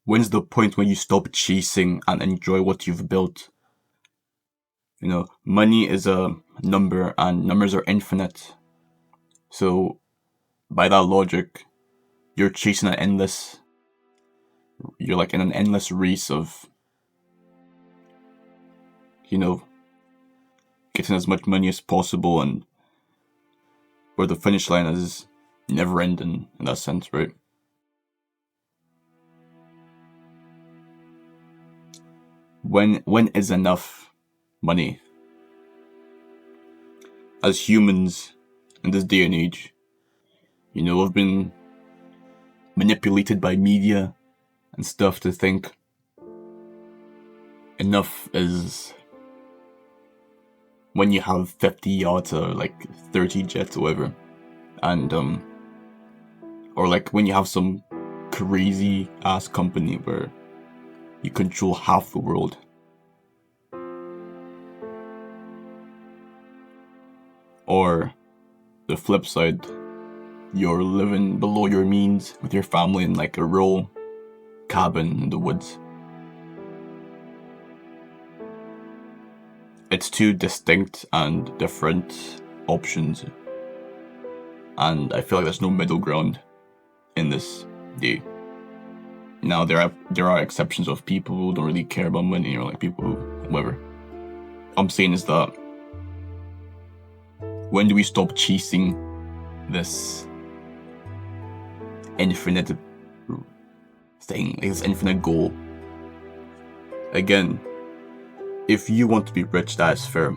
When's the point when you stop chasing and enjoy what you've built? Money is a number and numbers are infinite. So by that logic, you're chasing you're like in an endless race of, getting as much money as possible, and where the finish line is never ending in that sense, right? When is enough money? As humans in this day and age, we've been manipulated by media and stuff to think enough is when you have 50 yachts or like 30 jets or whatever, and or like when you have some crazy ass company where you control half the world. Or the flip side, you're living below your means with your family in like a rural cabin in the woods. It's two distinct and different options, and I feel like there's no middle ground in this day. Now there are exceptions of people who don't really care about money, or like people who whatever. I'm saying is that when do we stop chasing this infinite thing, like this infinite goal? Again, if you want to be rich, that is fair.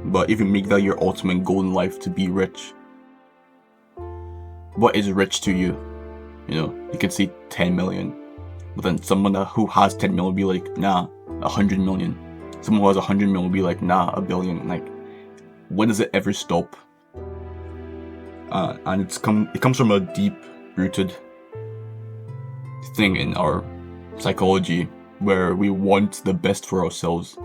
But if you make that your ultimate goal in life to be rich, what is rich to you? You can say 10 million. But then someone who has 10 million will be like, nah, 100 million. Someone who has 100 million will be like, nah, 1 billion. Like, when does it ever stop? And it comes from a deep-rooted thing in our psychology where we want the best for ourselves.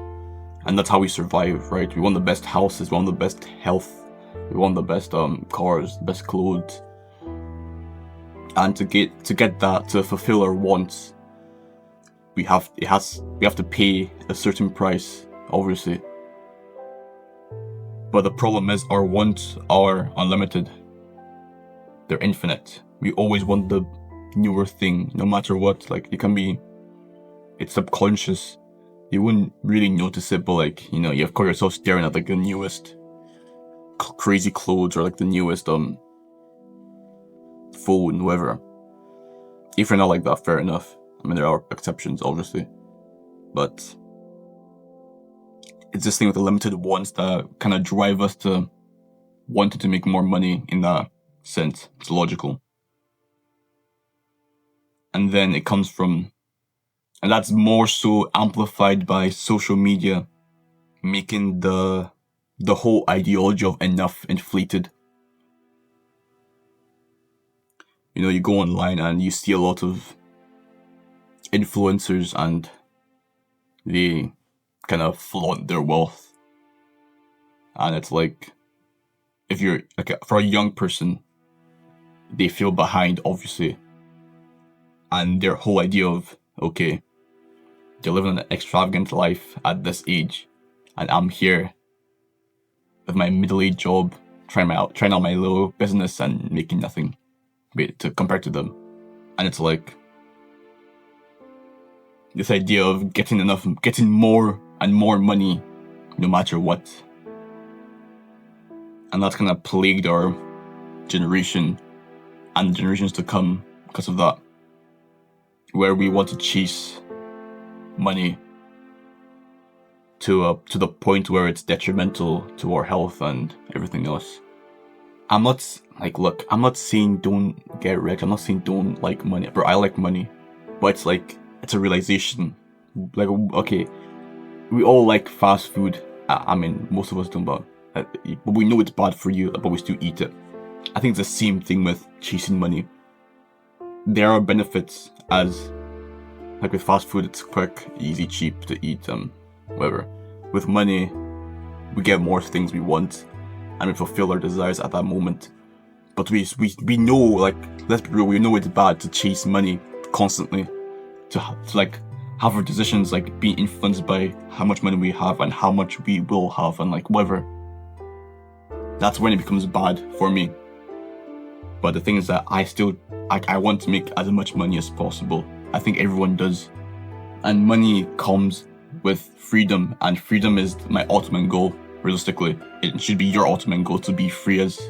And that's how we survive, right? We want the best houses, we want the best health, we want the best cars, best clothes. And to get that, to fulfill our wants, we have to pay a certain price, obviously. But the problem is our wants are unlimited. They're infinite. We always want the newer thing, no matter what. Like, it's subconscious. You wouldn't really notice it, but like, you've caught yourself staring at like the newest crazy clothes or like the newest phone, whatever. If you're not like that, fair enough. I mean, there are exceptions, obviously, but it's this thing with the limited wants that kind of drive us to wanting to make more money in that sense. It's logical. And then it comes from, and that's more so amplified by social media, making the whole ideology of enough inflated. You go online and you see a lot of influencers and they kind of flaunt their wealth. And it's like, if you're like, for a young person, they feel behind, obviously. And their whole idea of, okay, they're living an extravagant life at this age, and I'm here with my middle-aged job, trying out my little business and making nothing compared to them. And it's like this idea of getting more and more money, no matter what. And that's kind of plagued our generation and the generations to come because of that, where we want to chase money to the point where it's detrimental to our health and everything else. I'm not saying don't get rich. I'm not saying don't like money. Bro, I like money. But it's a realization. Like, okay, we all like fast food. I mean, most of us don't, but we know it's bad for you, but we still eat it. I think it's the same thing with chasing money. There are benefits, as like with fast food, it's quick, easy, cheap to eat, whatever. With money, we get more things we want, and we fulfill our desires at that moment. But we know, like, let's be real, we know it's bad to chase money constantly, to like have our decisions like be influenced by how much money we have and how much we will have and like whatever. That's when it becomes bad for me. But the thing is that I want to make as much money as possible. I think everyone does. And money comes with freedom, and freedom is my ultimate goal. Realistically, it should be your ultimate goal to be free as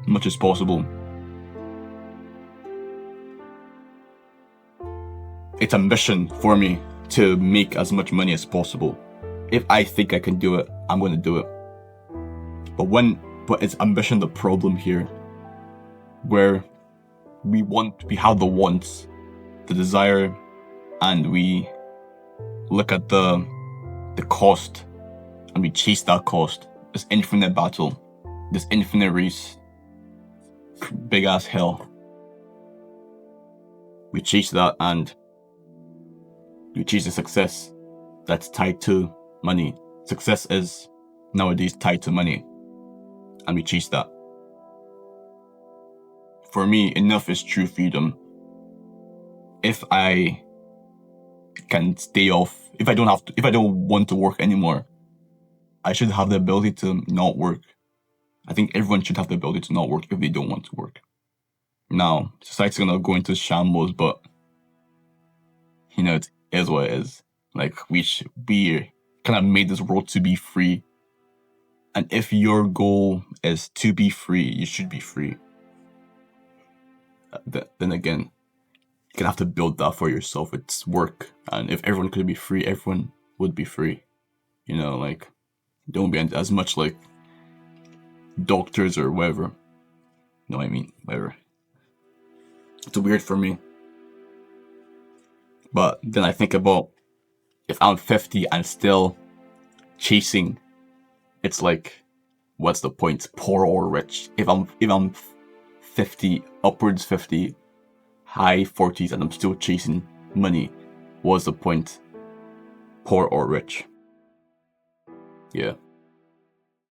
much as possible. It's ambition for me to make as much money as possible. If I think I can do it, I'm going to do it. But is ambition the problem here? Where we have the wants, the desire, and we look at the cost and we chase that cost. This infinite battle, this infinite race, big ass hell. We chase that and we chase the success that's tied to money. Success is nowadays tied to money, and we chase that. For me, enough is true freedom. If I can stay off, if I don't want to work anymore, I should have the ability to not work. I think everyone should have the ability to not work if they don't want to work. Now, society's gonna go into shambles, but it is what it is. Like we kind of made this world to be free, and if your goal is to be free, you should be free. Then again, you're gonna have to build that for yourself. It's work, and if everyone could be free, everyone would be free. Like don't be as much like doctors or whatever. No, I mean whatever. It's weird for me. But then I think about if I'm 50 and still chasing, it's like, what's the point? Poor or rich? If I'm 50, upwards 50, high 40s, and I'm still chasing money, what's the point? Poor or rich? Yeah.